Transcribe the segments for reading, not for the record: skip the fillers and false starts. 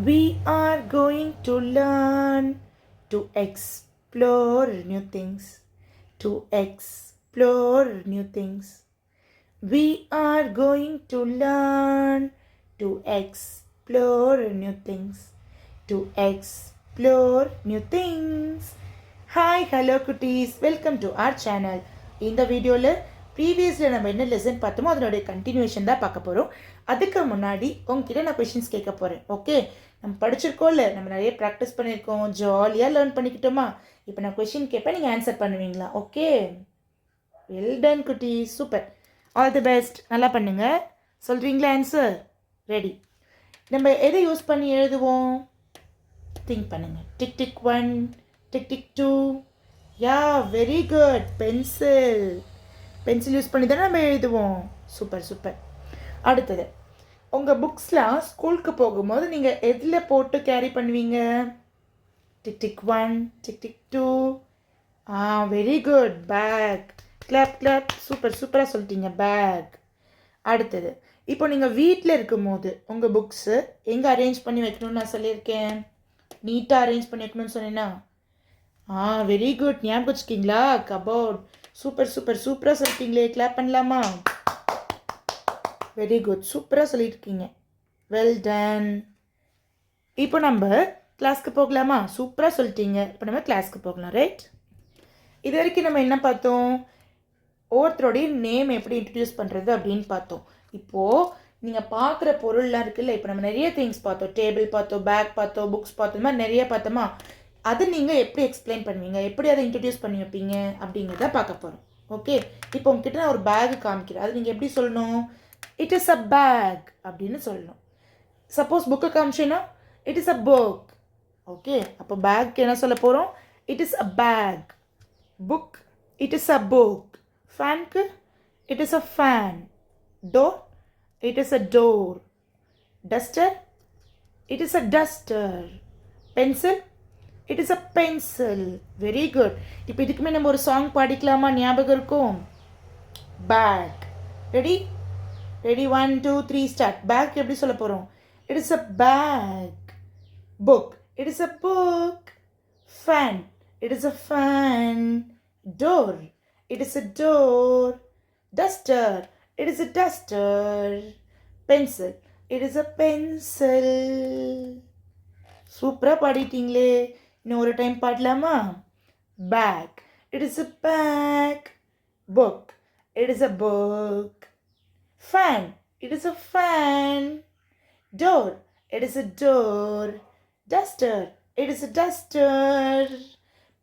We are going to learn to explore new things. To explore new things. We are going to learn to explore new things. To explore new things. Hi, hello cuties. Welcome to our channel. இந்த வீடியோவில் ப்ரீவியஸில் நம்ம என்ன lesson பார்த்தோமோ அதனுடைய continuation தான் பார்க்க போகிறோம். அதுக்கு முன்னாடி உங்ககிட்ட நான் கொஷின்ஸ் கேட்க போகிறேன். ஓகே, நம்ம படிச்சிருக்கோம்ல, நம்ம நிறைய ப்ராக்டிஸ் பண்ணியிருக்கோம், ஜாலியாக லேர்ன் பண்ணிக்கிட்டோமா? இப்போ நான் கொஷின் கேட்பேன், நீங்கள் ஆன்சர் பண்ணுவீங்களா? ஓகே, வெல் டன் குட்டி, சூப்பர், ஆல் தி பெஸ்ட், நல்லா பண்ணுங்கள். சொல்கிறீங்களா ஆன்சர்? ரெடி. நம்ம எதை யூஸ் பண்ணி எழுதுவோம்? திங்க் பண்ணுங்கள். Tick tick 1, tick tick 2. Yeah, very good, pencil. Pencil use பண்ணி தானே நம்ம எழுதுவோம். Super super. அடுத்தது, உங்கள் புக்ஸ்லாம் ஸ்கூலுக்கு போகும்போது நீங்கள் எதில் போட்டு கேரி பண்ணுவீங்க? Tick tick 1, tick tick 2. Very good, bag. Clap clap, super சூப்பராக சொல்லிட்டீங்க, பேக். அடுத்தது, இப்போ நீங்கள் வீட்டில் இருக்கும்போது உங்கள் புக்ஸு எங்கே அரேஞ்ச் பண்ணி வைக்கணும்னு நான் சொல்லியிருக்கேன்? நீட்டாக அரேஞ்ச் பண்ணி வைக்கணும்னு சொன்னேன்னா? வெரி குட், ஞாபகம் வச்சுக்கிங்களா? கபோர்ட். சூப்பர் சூப்பர், சூப்பராக சொல்லிட்டீங்களே, கிளாப் பண்ணலாமா? வெரி குட், சூப்பராக சொல்லியிருக்கீங்க, வெல் டன். இப்போ நம்ம கிளாஸ்க்கு போகலாமா? சூப்பராக சொல்லிட்டீங்க. இப்போ நம்ம கிளாஸ்க்கு போகலாம், ரைட்? இது வரைக்கும் நம்ம என்ன பார்த்தோம்? ஒவ்வொருத்தருடைய நேம் எப்படி இன்ட்ரடியூஸ் பண்ணுறது அப்படின்னு பார்த்தோம். இப்போது நீங்கள் பார்க்குற பொருள்லாம் இருக்குல்ல, இப்போ நம்ம நிறைய திங்ஸ் பார்த்தோம். டேபிள் பார்த்தோம், பேக் பார்த்தோம், புக்ஸ் பார்த்தோம், இந்த மாதிரி நிறைய பார்த்தோமா? அதை நீங்கள் எப்படி எக்ஸ்பிளைன் பண்ணுவீங்க, எப்படி அதை இன்ட்ரடியூஸ் பண்ணி வைப்பீங்க அப்படிங்கிறத பார்க்க போகிறோம். ஓகே, இப்போ உங்ககிட்ட நான் ஒரு பேகு காமிக்கிறேன். அது நீங்கள் எப்படி சொல்லணும்? இட் இஸ் அ பேக் அப்படின்னு சொல்லணும். சப்போஸ் புக்கை காமிச்சேன்னா it is a book. Okay, அப்போ பேக்கு என்ன சொல்ல போகிறோம்? It is a bag. Book, it is a book. ஃபேனுக்கு it is a fan. Door, it is a door. Duster, it is a duster. Pencil, it is a pencil. Very good. இப்போ இதுக்குமே நம்ம ஒரு சாங் பாடிக்கலாமா? ஞாபகம் இருக்கும்? Bag. Ready? Ready, 1 2 3 start. Bag எப்படி சொல்ல போகிறோம்? It is a bag. Book, it is a book. Fan, it is a fan. Door, it is a door. Duster, it is a duster. Pencil, it is a pencil. சூப்பராக பாடிட்டீங்களே. இன்னும் ஒரு time பாடலாமா? Bag, it is a bag. Book, it is a book. Fan, it is a fan. Door, it is a door. Duster, it is a duster.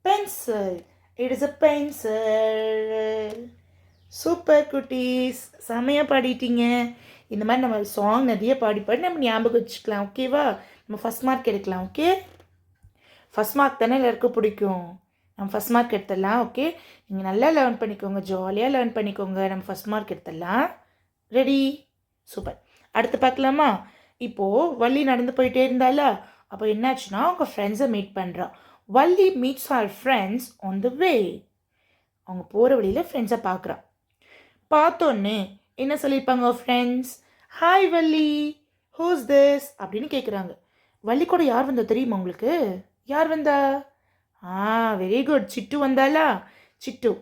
Pencil, it is a pencil. Super குட்டீஸ், செமையாக பாடிட்டீங்க. இந்த மாதிரி நம்ம song நிறைய பாடி நம்ம ஞாபகம் வச்சுக்கலாம். ஓகேவா? நம்ம ஃபஸ்ட் மார்க் எடுக்கலாம். ஓகே, ஃபஸ்ட் மார்க் தானே எல்லாருக்கும் பிடிக்கும். நம்ம ஃபஸ்ட் மார்க் எடுத்துடலாம். ஓகே, நீங்கள் நல்லா லேர்ன் பண்ணிக்கோங்க, ஜாலியாக லேர்ன் பண்ணிக்கோங்க. நம்ம ஃபஸ்ட் மார்க் எடுத்துடலாம். ரெடி? சூப்பர். அடுத்து பார்க்கலாமா? இப்போது வள்ளி நடந்து போயிட்டே இருந்தால, அப்போ என்னாச்சுன்னா அவங்க ஃப்ரெண்ட்ஸை மீட் பண்ணுறான். Valli meets her friends on the way. அவங்க போகிற வழியில் ஃப்ரெண்ட்ஸை பார்க்குறான். பார்த்தோன்னே என்ன சொல்லியிருப்பாங்க friends? Hi Valli, who's this அப்படின்னு கேட்குறாங்க. வள்ளி கூட யார் வந்தா தெரியுமா உங்களுக்கு? யார் வந்தா? வெரி குட், சிட்டு வந்தாளா? சிட்டு.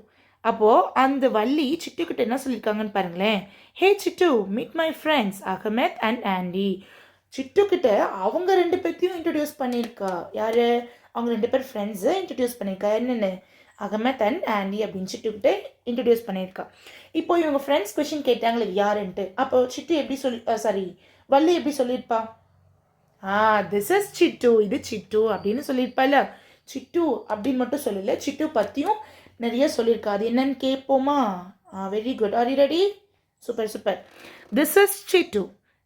அப்போது அந்த வள்ளி சிட்டுக்கிட்ட என்ன சொல்லியிருக்காங்கன்னு பாருங்களேன். Hey Chittu, meet my friends Ahmed and Andy. சிட்டுக்கிட்ட அவங்க 2 பேர்த்தையும் இன்ட்ரடியூஸ் பண்ணியிருக்கா. யார்? அவங்க 2 பேர் ஃப்ரெண்ட்ஸை இன்ட்ரடியூஸ் பண்ணியிருக்கா. என்னென்னு? அகமத் அண்ட் ஆண்டி அப்படின்னு சிட்டுக்கிட்ட இன்ட்ரடியூஸ் பண்ணியிருக்கா. இப்போ இவங்க ஃப்ரெண்ட்ஸ் கொஷின் கேட்டாங்களே யாருன்ட்டு, அப்போ சிட்டு எப்படி சொல்லி வள்ளி எப்படி சொல்லியிருப்பா? திஸ் இஸ் சிட்டு, இது சிட்டு அப்படின்னு சொல்லியிருப்பால. சிட்டு அப்படின்னு மட்டும் சொல்லலை, சிட்டு பற்றியும் நிறைய சொல்லியிருக்கா. அது என்னன்னு கேட்போமா? Very good. Are you ready? Super super. This is Chittu.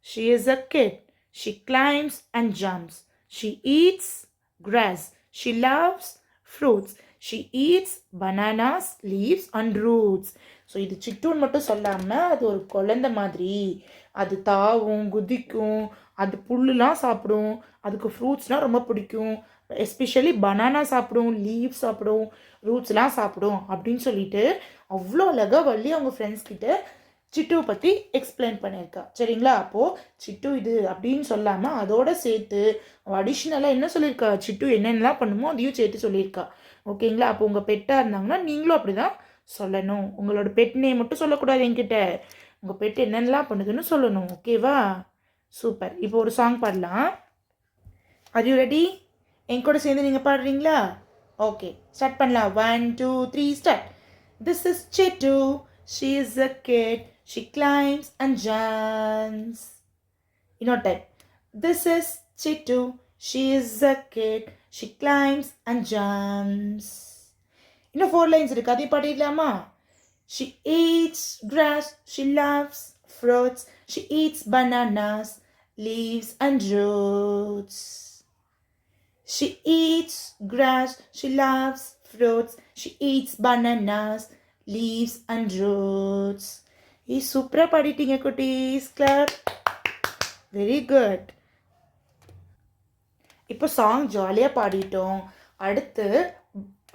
She is a kid. She climbs and jumps. She eats grass. She loves fruits. She eats bananas, leaves and roots. So இது சிட்டுன்னு மட்டும் சொல்லாமல் அது ஒரு குழந்தை மாதிரி. அது தாவும், குதிக்கும், அது புல்லுலாம் சாப்பிடும், அதுக்கு ஃப்ரூட்ஸ்னால் ரொம்ப பிடிக்கும், எஸ்பெஷலி பனானா சாப்பிடும், லீவ் சாப்பிடும், ரூட்ஸ்லாம் சாப்பிடும் அப்படின்னு சொல்லிட்டு அவ்வளோ அழகாக வள்ளி அவங்க ஃப்ரெண்ட்ஸ் கிட்ட சிட்டுவை பற்றி எக்ஸ்பிளைன் பண்ணியிருக்கா. சரிங்களா? அப்போது சிட்டு இது அப்படின்னு சொல்லாமல் அதோட சேர்த்து அடிஷ்னலாக என்ன சொல்லியிருக்கா, சிட்டு என்னென்னலாம் பண்ணுமோ அதையும் சேர்த்து சொல்லியிருக்கா. ஓகேங்களா? அப்போ உங்கள் பெட்டாக இருந்தாங்கன்னா நீங்களும் அப்படி தான் சொல்லணும். உங்களோட பெட் நேம் மட்டும் சொல்லக்கூடாது என்கிட்ட. உங்கள் பெட் என்னென்னலாம் பண்ணுதுன்னு சொல்லணும். ஓகேவா? சூப்பர். இப்போ ஒரு சாங் பாடலாம். R you ready? என் கூட சேர்ந்து நீங்கள் பாடுறீங்களா? ஓகே, ஸ்டார்ட் பண்ணலாம். 1 2 3 start. This is Chitu. She is a kid. She climbs and jumps. இன்னொரு time. This is Chitu. She is a kid. She climbs and jumps. இன்னும் 4 lines இருக்கு. அதையும் பாடிடலாமா? She eats grass. She loves fruits. She eats bananas, leaves and roots. She eats grass. She loves fruits. She eats bananas, leaves and roots. சூப்பராக பாடிட்டீங்க குட்டீஸ். Clap. Very good. இப்போ song ஜாலியாக பாடிட்டோம். அடுத்து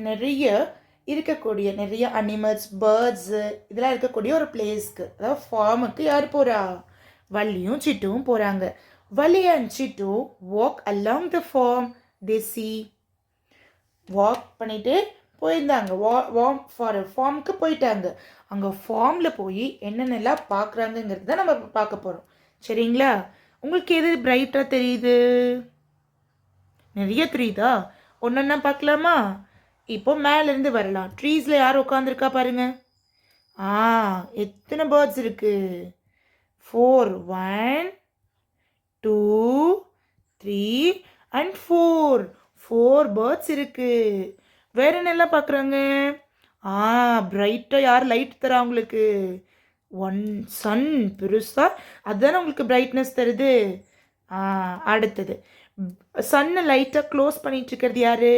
நிறைய அனிமல்ஸ், பேர்ட்ஸு இதெல்லாம் இருக்கக்கூடிய ஒரு பிளேஸ்க்கு, அதாவது ஃபார்முக்கு யார் போகிறா? வள்ளியும் சிட்டுவும் போகிறாங்க. Valli and Chittu walk along the farm. They see walk பண்ணிட்டு போயிருந்தாங்க. ஃபார்முக்கு போயிட்டாங்க. அங்கே ஃபார்மில் போய் என்னென்னலாம் பார்க்குறாங்கங்கிறது தான் நம்ம பார்க்க போகிறோம். சரிங்களா? உங்களுக்கு எது பிரைட்டாக தெரியுது? நிறைய தெரியுதா? ஒன்றா பார்க்கலாமா? இப்போ மேலேருந்து வரலாம். ட்ரீஸில் யார் உட்காந்துருக்கா பாருங்க. எத்தனை பேர்ட்ஸ் இருக்கு? 4. 1 2 3 and 4 பேர்ட்ஸ் இருக்கு. வேற என்னெல்லாம் பார்க்குறாங்க? பிரைட்டாக யார் லைட் தரா உங்களுக்கு? சன் பெருசாக அதுதானே உங்களுக்கு பிரைட்னஸ் தருது. அடுத்தது சன்னை லைட்டாக க்ளோஸ் பண்ணிட்டு இருக்கிறது யாரு?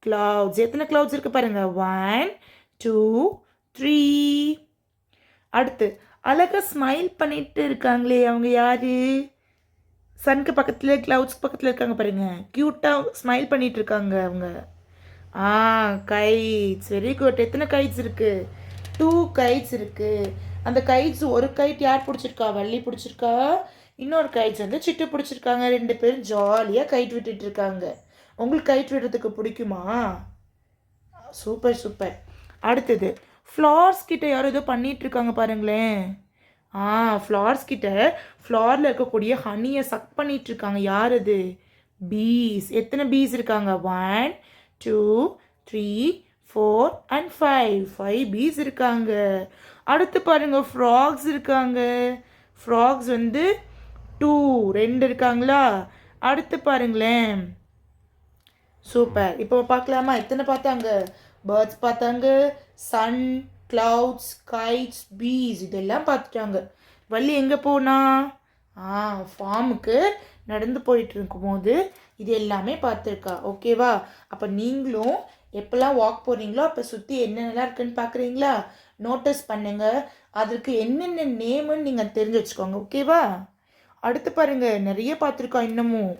கிளவுட்ஸ். எத்தனை கிளவுட்ஸ் இருக்கு பாருங்க? 1 2 3. அடுத்து அழகாக ஸ்மைல் பண்ணிட்டு இருக்காங்களே அவங்க யாரு? சனுக்கு பக்கத்தில் கிளவுட்ஸ்க்கு பக்கத்தில் இருக்காங்க பாருங்க. க்யூட்டாக ஸ்மைல் பண்ணிட்டு இருக்காங்க அவங்க. கைட்ஸ். Very good. எத்தனை கைட்ஸ் இருக்கு? 2 கைட்ஸ் இருக்கு. அந்த கைட்ஸ் ஒரு கைட் யார் பிடிச்சிருக்கா? வள்ளி பிடிச்சிருக்கா. இன்னொரு கைட்ஸ் வந்து சிட்டு பிடிச்சிருக்காங்க. 2 பேரும் ஜாலியாக கைட் விட்டுட்டு இருக்காங்க. உங்களுக்கு கைட் விடுறதுக்கு பிடிக்குமா? Super super. அடுத்தது ஃப்ளார்ஸ் கிட்ட யாரும் ஏதோ பண்ணிட்டு இருக்காங்க பாருங்களேன். ஃப்ளார்ஸ் கிட்ட ஃப்ளாரில் இருக்கக்கூடிய ஹனியை சக் பண்ணிட்டு இருக்காங்க. யார் அது? பீஸ். எத்தனை பீஸ் இருக்காங்க? 1 2 3 4 and 5 பீஸ் இருக்காங்க. அடுத்து பாருங்க ஃப்ராக்ஸ் இருக்காங்க. ஃப்ராக்ஸ் வந்து 2 இருக்காங்களா? அடுத்து பாருங்களேன். சூப்பர். இப்போ பார்க்கலாமா? எத்தனை பார்த்தாங்க? பேர்ட்ஸ் பார்த்தாங்க, சன், கிளவுட்ஸ், கைட்ஸ், பீஸ் இதெல்லாம் பார்த்துட்டாங்க. வள்ளி எங்கே போனா? ஃபார்முக்கு நடந்து போயிட்டு இருக்கும்போது இது எல்லாமே பார்த்துருக்கா. ஓகேவா? அப்போ நீங்களும் எப்போல்லாம் வாக் போகிறீங்களோ அப்போ சுற்றி என்னென்னலாம் இருக்குன்னு பார்க்குறீங்களா? நோட்டீஸ் பண்ணுங்க. அதற்கு என்னென்ன நேமுன்னு நீங்கள் தெரிஞ்சு வச்சுக்கோங்க. ஓகேவா? அடுத்து பாருங்க நிறைய பார்த்துருக்கோம் இன்னமும்.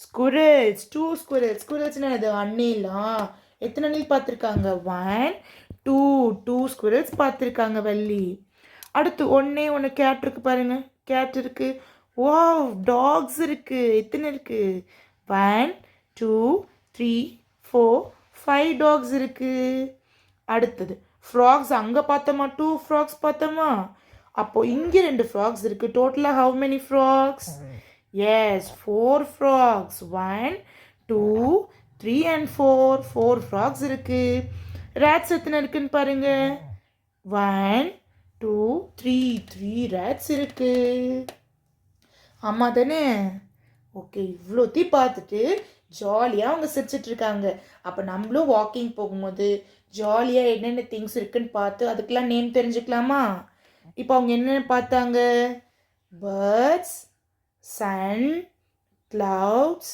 ஸ்குரல்ஸ். 2 ஸ்குரல்ஸ். ஸ்குரல்ஸ்னா அது அணிலாம். எத்தனை அணில் பார்த்துருக்காங்க? 1 2 ஸ்குரல்ஸ் பார்த்துருக்காங்க வள்ளி. அடுத்து ஒன்று கேட் இருக்கு பாருங்க. கேட் இருக்கு. வாவ், டாக்ஸ் இருக்கு. எத்தனை இருக்கு? 1 2 3 4 5 டாக்ஸ் இருக்கு. அடுத்தது ஃப்ராக்ஸ். அங்கே பார்த்தோமா? 2 ஃப்ராக்ஸ் பார்த்தோமா? அப்போ இங்கே 2 ஃப்ராக்ஸ் இருக்கு. டோட்டலாக how many frogs? Yes, 4 frogs. 1 2 3 and 4 frogs இருக்கு. ரேட்ஸ் எத்தனை இருக்குன்னு பாருங்க. 1 2 3 ரேட்ஸ் இருக்கு. ஆமாம் தானே? ஓகே, இவ்வளோத்தையும் பார்த்துட்டு ஜாலியாக அவங்க சிரிச்சிட்டு இருக்காங்க. அப்போ நம்மளும் வாக்கிங் போகும்போது ஜாலியாக என்னென்ன திங்ஸ் இருக்குன்னு பார்த்து அதுக்கெல்லாம் நேம் தெரிஞ்சுக்கலாமா? இப்போ அவங்க என்னென்ன பார்த்தாங்க? Birds, sun, clouds,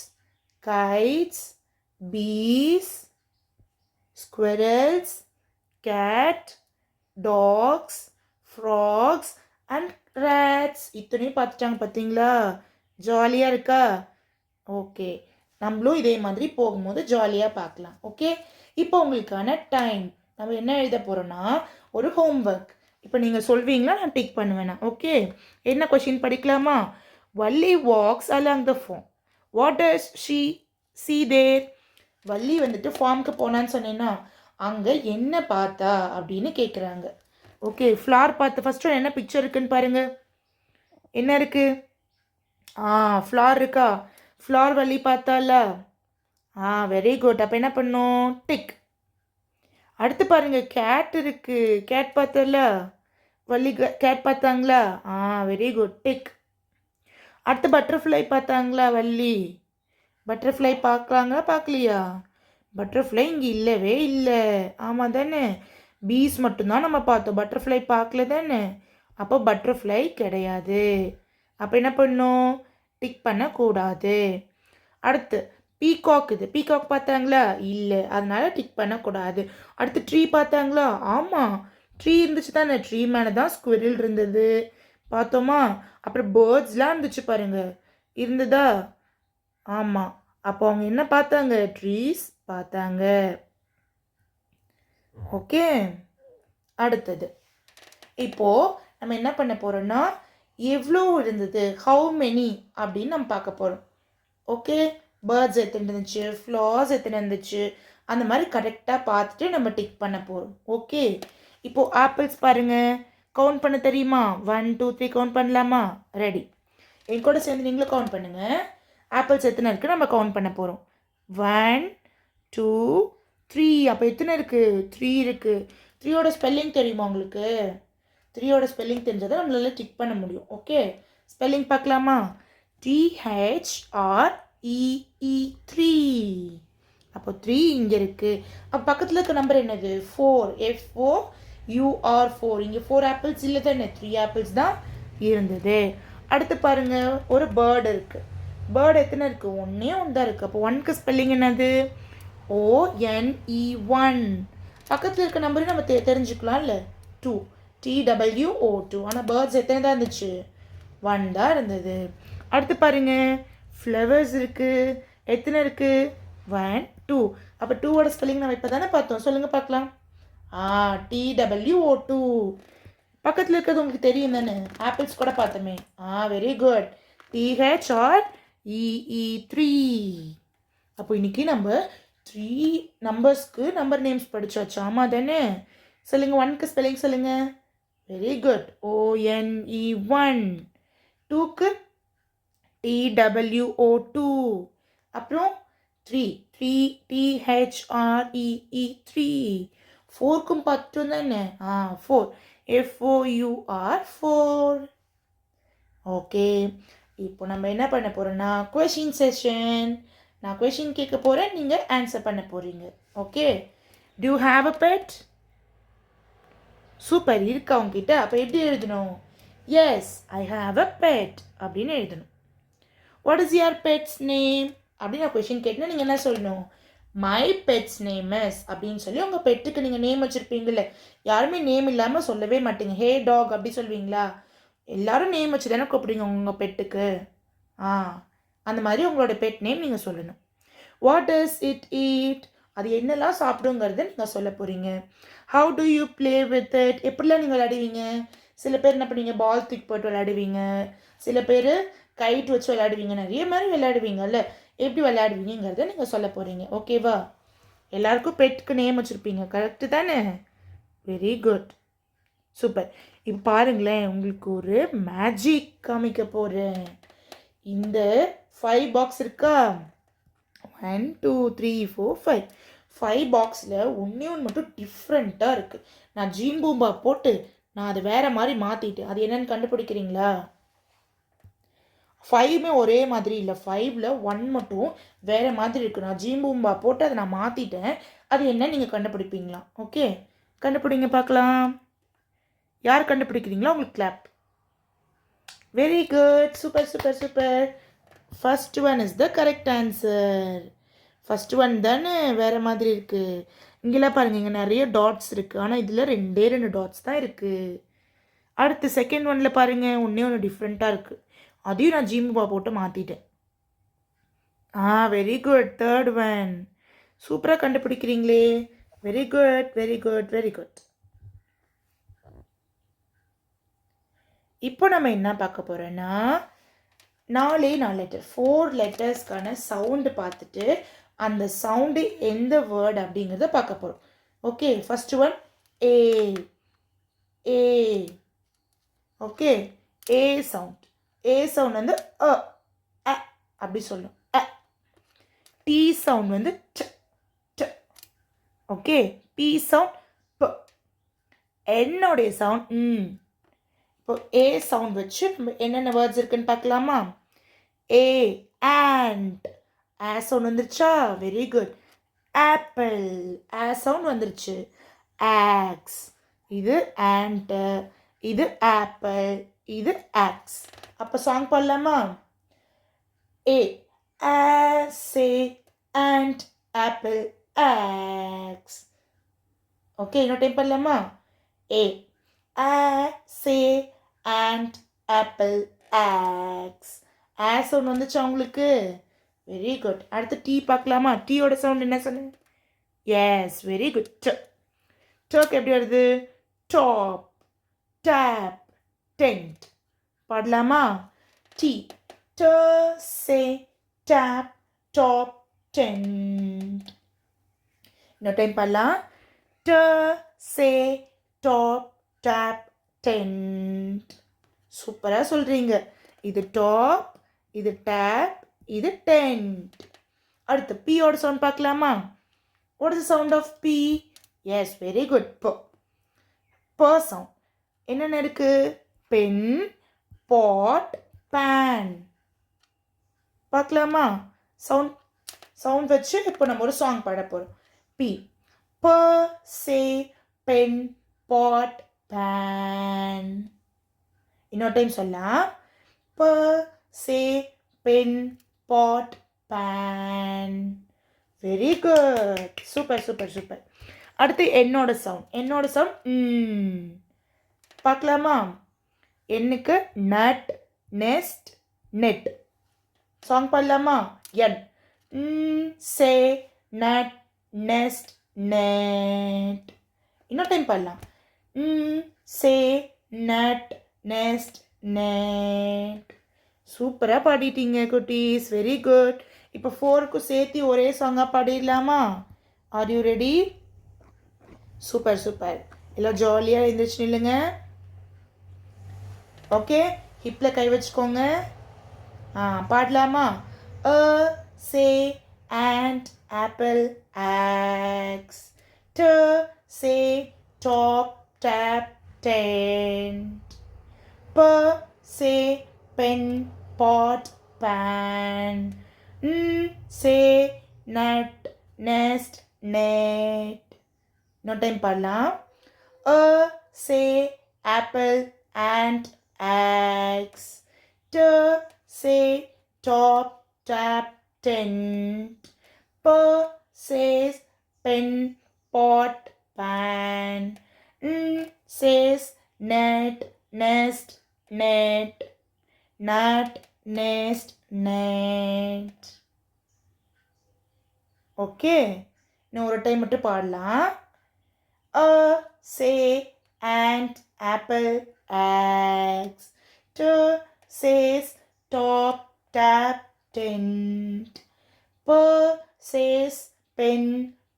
kites, bees, squirrels, cat, dogs, frogs and rats. இத்தனையும் பார்த்துட்டாங்க. பார்த்தீங்களா? ஜாலியாக இருக்கா? ஓகே, நம்மளும் இதே மாதிரி போகும்போது ஜாலியாக பார்க்கலாம். ஓகே, இப்போ உங்களுக்கான டைம். நம்ம என்ன எழுத போகிறோன்னா ஒரு ஹோம்ஒர்க். இப்போ நீங்கள் சொல்வீங்களா, நான் டிக் பண்ணுவேண்ணா. ஓகே, என்ன கொஷின் படிக்கலாமா? Valli walks along the farm. What does she see there? Valli வந்துட்டு ஃபார்முக்கு போனான்னு சொன்னேன்னா அங்கே என்ன பார்த்தா அப்படின்னு கேட்குறாங்க. ஓகே, ஃப்ளார் பார்த்து ஃபஸ்ட்டு என்ன பிக்சர் இருக்குன்னு பாருங்க. என்ன இருக்கு? ஃப்ளார் இருக்கா? ஃப்ளார் வள்ளி பார்த்தால? Very good. அப்போ என்ன பண்ணும்? டிக். அடுத்து பாருங்க, கேட் இருக்கு. கேட் பார்த்தல? வள்ளி கேட் பார்த்தாங்களா? Very good, tick. அடுத்து பட்டர்ஃப்ளை பார்த்தாங்களா வள்ளி? பட்டர்ஃப்ளை பார்க்கலாங்களா பார்க்கலையா? பட்டர்ஃப்ளை இங்கே இல்லவே இல்லை. ஆமாம் தானே, பீஸ் மட்டும்தான் நம்ம பார்த்தோம், பட்டர்ஃப்ளை பார்க்கல தானே. அப்போ பட்டர்ஃப்ளை கிடையாது. அப்போ என்ன பண்ணும்? டிக் பண்ணக்கூடாது. அடுத்து பீகாக். இது பீகாக் பார்த்தாங்களா? இல்லை, அதனால டிக் பண்ணக்கூடாது. அடுத்து ட்ரீ பார்த்தாங்களா? ஆமாம், ட்ரீ இருந்துச்சு தானே, ட்ரீ மேலே தான் ஸ்குவிரில் இருந்தது பார்த்தோமா. அப்புறம் பேர்ட்ஸ்லாம் இருந்துச்சு பாருங்க, இருந்ததா? ஆமாம், அப்போ அவங்க என்ன பார்த்தாங்க? ட்ரீஸ் பார்த்தாங்க. ஓகே, அடுத்தது இப்போது நம்ம என்ன பண்ண போகிறோம்னா எவ்வளோ இருந்தது, ஹவு மெனி அப்படின்னு நம்ம பார்க்க போகிறோம். ஓகே, பேர்ட்ஸ் எத்தனை இருந்துச்சு, ஃப்ளார்ஸ் எத்தனை இருந்துச்சு, அந்த மாதிரி கரெக்டாக பார்த்துட்டு நம்ம டிக் பண்ண போகிறோம். ஓகே, இப்போது ஆப்பிள்ஸ் பாருங்கள், கவுண்ட் பண்ண தெரியுமா? 1 2 3 கவுண்ட் பண்ணலாமா? ரெடி, என் கூட சேர்ந்து நீங்களும் கவுண்ட் பண்ணுங்கள். ஆப்பிள்ஸ் எத்தனை இருக்குது நம்ம கவுண்ட் பண்ண போகிறோம். 1 2 3. அப்போ எத்தனை இருக்குது? 3 இருக்குது. 3யோட ஸ்பெல்லிங் தெரியுமா உங்களுக்கு? 3யோட ஸ்பெல்லிங் தெரிஞ்சால் தான் நம்மளால டிக் பண்ண முடியும். ஓகே, ஸ்பெல்லிங் பார்க்கலாமா? THREE 3. அப்போ 3 இங்கே இருக்குது. அப்போ பக்கத்தில் இருக்க நம்பர் என்னது? 4. FOUR 4. இங்கே 4 ஆப்பிள்ஸ் இல்லை தானே, 3 ஆப்பிள்ஸ் தான் இருந்தது. அடுத்து பாருங்கள், ஒரு பேர்டு இருக்குது. பேர்டு எத்தனை இருக்குது? ஒன்றே ஒன்று தான் இருக்குது. அப்போ 1க்கு ஸ்பெல்லிங் என்னது? ONE 1. பக்கத்தில் இருக்க நம்பரையும் நம்ம தெரிஞ்சுக்கலாம் இல்லை, 2. TWO2. ஆனால் பேர்ட்ஸ் எத்தனை தான் இருந்துச்சு? 1 தான் இருந்தது. அடுத்து பாருங்க, ஃப்ளவர்ஸ் இருக்குது. எத்தனை இருக்குது? 1 2. அப்போ 2ஓட ஸ்பெல்லிங் நம்ம இப்போ தானே பார்த்தோம், சொல்லுங்கள் பார்க்கலாம். TWO2. பக்கத்தில் இருக்கிறது உங்களுக்கு தெரியும் தானே, ஆப்பிள்ஸ் கூட பார்த்தோமே. Very good, THREE 3. அப்போ இன்னைக்கு நம்ம 3 நம்பர்ஸ்க்கு நம்பர் நேம்ஸ் படிச்சாச்சு. ஆமாம் தானே? சொல்லுங்கள், 1க்கு ஸ்பெல்லிங் சொல்லுங்கள். Very good, ONE 1. 2க்கு TWO2. அப்புறம் 3 THREE 3. 4க்கும் 10 தானே? 4 FOUR 4. ஓகே, இப்போ நம்ம என்ன பண்ண போகிறோம்னா கொஷின் செஷன். நான் கொஷின் கேட்க போகிறேன், நீங்கள் ஆன்சர் பண்ண போகிறீங்க. Okay, do you have a pet? Super, இருக்கா உங்ககிட்ட? அப்போ எப்படி எழுதணும்? Yes, I have a pet அப்படின்னு எழுதணும். What is your pet's name அப்படின்னு நான் கொஷின் கேட்டேன்னா நீங்கள் என்ன சொல்லணும்? மை பெட்ஸ் நேம் இஸ் அப்படின்னு சொல்லி உங்கள் பெட்டுக்கு நீங்கள் நேம் வச்சுருப்பீங்கள்ல. யாருமே நேம் இல்லாமல் சொல்லவே மாட்டீங்க. ஹே டாக் அப்படி சொல்வீங்களா? எல்லாரும் நேம் வச்சு தானே கூப்பிடுங்க உங்கள் பெட்டுக்கு. அந்த மாதிரி உங்களோட பெட் நேம் நீங்கள் சொல்லணும். What does it eat? அது என்னெல்லாம் சாப்பிடுங்கிறத நீங்கள் சொல்ல போகிறீங்க. How to you play with it? எப்படிலாம் நீங்கள் விளையாடுவீங்க? சில பேர் என்ன பண்ணுவீங்க, பால் தூக்கி போட்டு விளையாடுவீங்க, சில பேர் கைட் வச்சு விளையாடுவீங்க, நிறைய மாதிரி விளையாடுவீங்கல்ல. எப்படி விளையாடுவீங்கிறத நீங்கள் சொல்ல போகிறீங்க. ஓகேவா? எல்லாருக்கும் பெட்டுக்கு நேம் வச்சுருப்பீங்க, கரெக்டு தானே? Very good, super. இப்போ பாருங்களேன், உங்களுக்கு ஒரு மேஜிக் காமிக்க போகிறேன். இந்த 5 பாக்ஸ் இருக்கா? 1 2 3 4 5. 5 பாக்ஸில் ஒன்று மட்டும் டிஃப்ரெண்ட்டாக இருக்குது. நான் ஜீன் பூம்பா போட்டு நான் அதை வேறு மாதிரி மாற்றிட்டேன். அது என்னென்னு கண்டுபிடிக்கிறீங்களா? 5மே ஒரே மாதிரி இல்லை, 5ல் 1 மட்டும் வேறு மாதிரி இருக்குது. நான் ஜீன் பூம்பா போட்டு அதை நான் மாற்றிட்டேன். அது என்ன நீங்கள் கண்டுபிடிப்பீங்களா? ஓகே, கண்டுபிடிங்க பார்க்கலாம். யார் கண்டுபிடிக்கிறீங்களா உங்களுக்கு clap. Very good, super super super. First one is the correct answer. First one தானே வேறு மாதிரி இருக்குது. இங்கெல்லாம் பாருங்கள், இங்கே நிறைய டாட்ஸ் இருக்குது, ஆனால் இதில் 2 டாட்ஸ் தான் இருக்குது. அடுத்து செகண்ட் ஒன்னில் பாருங்கள், ஒன்று டிஃப்ரெண்ட்டாக இருக்குது. அதையும் நான் ஜீம்பா போட்டு மாற்றிட்டேன். Very good. தேர்ட் ஒன் சூப்பராக கண்டுபிடிக்கிறீங்களே. Very good very good very good. இப்போ நம்ம என்ன பார்க்க போகிறோன்னா 4 லெட்டர் 4 லெட்டர்ஸ்க்கான சவுண்டு பார்த்துட்டு அந்த சவுண்டு எந்த வேர்டு அப்படிங்கிறத பார்க்க போகிறோம். Okay, first one A. A. Okay, A sound. A sound வந்து அ அப்படி சொல்லும். டி சவுண்ட் வந்து ட ட. ஓகே, பி சவுண்ட் ப. என்னுடைய சவுண்ட் இப்போ ஏ சவுண்ட் வச்சு நம்ம என்னென்ன வேர்ட்ஸ் இருக்குன்னு பார்க்கலாமா? A ant. ஆ சவுண்ட் வந்துருச்சா? Very good. Apple. A sound வந்துருச்சு. ஆக்ஸ். இது ஆண்ட்டு, இது ஆப்பிள், இது ஆக்ஸ். அப்போ சாங் பாடலாமா? A say ant apple axe. Okay, இன்னொரு டைம் பண்ணலாமா? A say ant apple axe. A sound வந்துச்சா உங்களுக்கு? Very good. அடுத்து டீ பார்க்கலாமா? டீயோட சவுண்ட் என்ன சொன்னேன்? S, very good. டர்க் எப்படி வருது? Top, tap, tent. பாடலாமா? T say tap top tent. இன்னொரு டைம் பாடலாம். Say top tap tent. சூப்பராக சொல்கிறீங்க. இது டாப், இது டேப், இது டென்ட். அடுத்து பியோட சவுண்ட் பார்க்கலாமா? What is the sound of B? Yes, very good. B sound. என்னென்ன இருக்கு? Pen, pot, pan. பார்க்கலாமா? சவுண்ட் வச்சு இப்போ நம்ம ஒரு சாங் பாட போகிறோம். B b say pen pot pan. இன்னொரு டைம் சொல்லலாம். B say pen pot pan. Very good. Super super super. அடுத்து என்னோட சவுண்ட் பார்க்கலாமா? என்னுக்கு நட், நெஸ்ட், நெட். சாங் பாடலாமா? N say nut nest net. இன்னொரு டைம் பாடலாம். Say nut nest net. சூப்பராக பாடிட்டீங்க குட்டீஸ். Very good. இப்போ 4க்கும் சேர்த்து ஒரே சாங்காக பாடிடலாமா? Are you ready? Super super. எல்லாம் ஜாலியாக எழுந்திரிச்சு நில்லுங்க. ஓகே, ஹிப்பில் கை வச்சுக்கோங்க. பாடலாமா? Say ant apple axe. Say top tap tent. Say pen pot pan. Say nut nest net. இன்னொரு டைம் பாடலாம். Say apple ant axe. Say top tap tent. Says pen pot pan. Says net nest net. Nut nest net. Okay, இன்னும் ஒரு time மட்டும் பாடலாம். சே ant apple ox. Says top tap tent. Says pen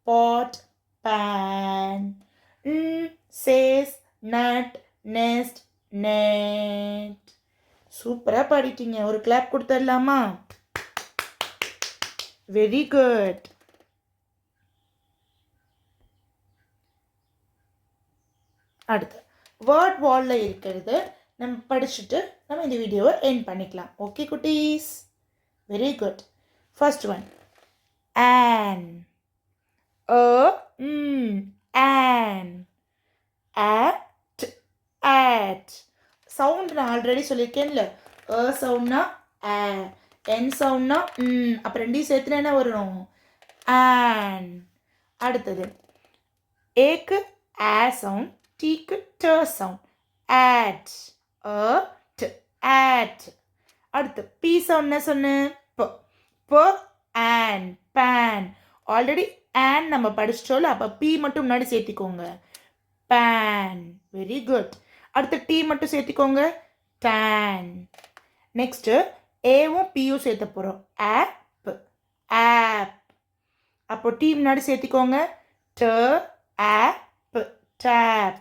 pot pan. Says nut nest net. சூப்பராக பாடிட்டீங்க. ஒரு clap கொடுத்துடலாமா? Very good. அடுத்து word வாலில் இருக்கிறது நம்ம படிச்சுட்டு நம்ம இந்த வீடியோவை எண்ட் பண்ணிக்கலாம். ஓகே குட்டீஸ், very good. First one on. On. at. Sound நான் ஆல்ரெடி சொல்லியிருக்கேன்ல. சவுண்ட்னா என் சவுண்ட்னா அப்புறம் ரெண்டையும் சேர்த்துனா என்ன வரும்? ஆன். அடுத்தது ஏக்கு ஆ சவுண்ட், டீக்கு ட சவுண்ட். ஆட். ஆட். அடுத்து பி சவுண்ட் என்ன சொன்னேன்? ப. ஆன். பேன். ஆல்ரெடி ஆன் நம்ம படிச்சிட்டோம்ல, அப்போ பி மட்டும் முன்னாடி சேர்த்திக்கோங்க. பேன். Very good. அடுத்து டி மட்டும் சேர்த்திக்கோங்க. tan. நெக்ஸ்ட்டு ஏவும் பியும் சேர்த்த போகிறோம். App app. அப்போ டி முன்னாடி சேர்த்திக்கோங்க. ட ஆப் டேப்.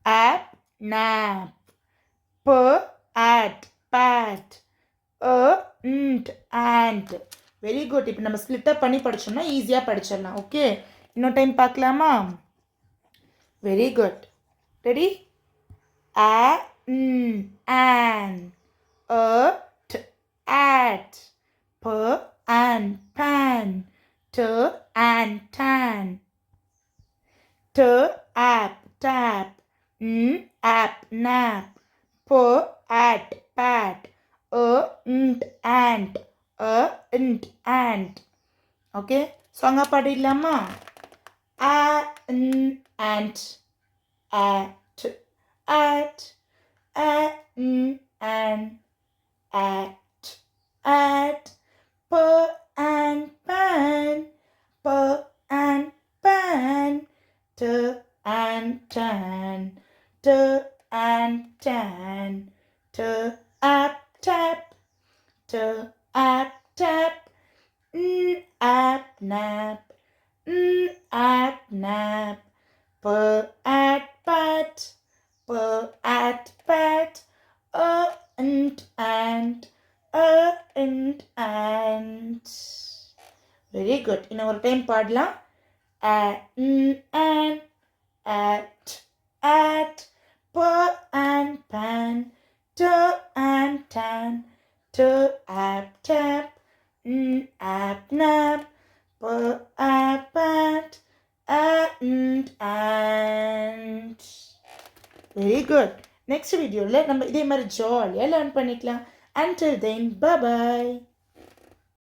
ஆப் nap. ப ஆட் pat. ant. Very good. இப்போ நம்ம ஸ்ப்ளிட்டப் பண்ணி படித்தோம்னா ஈஸியாக படிச்சிடலாம். ஓகே, இன்னொரு டைம் பார்க்கலாமா? Very good. Ready? an. at. pan. and tan. app tap. app nap. at pat. ant. ant. Okay, சாங்கா பாடிடலாமா? ant at an at and pan and pan and tan and tan app tap app tap app nap app nap at pat at pat and very good. இன்னும் ஒரு time பாடலாம். and at and pan and tan app tap app nap app pat and very good. Next வீடியோவில் நம்ம இதே மாதிரி ஜாலியாக learn பண்ணிக்கலாம். Until then, bye bye.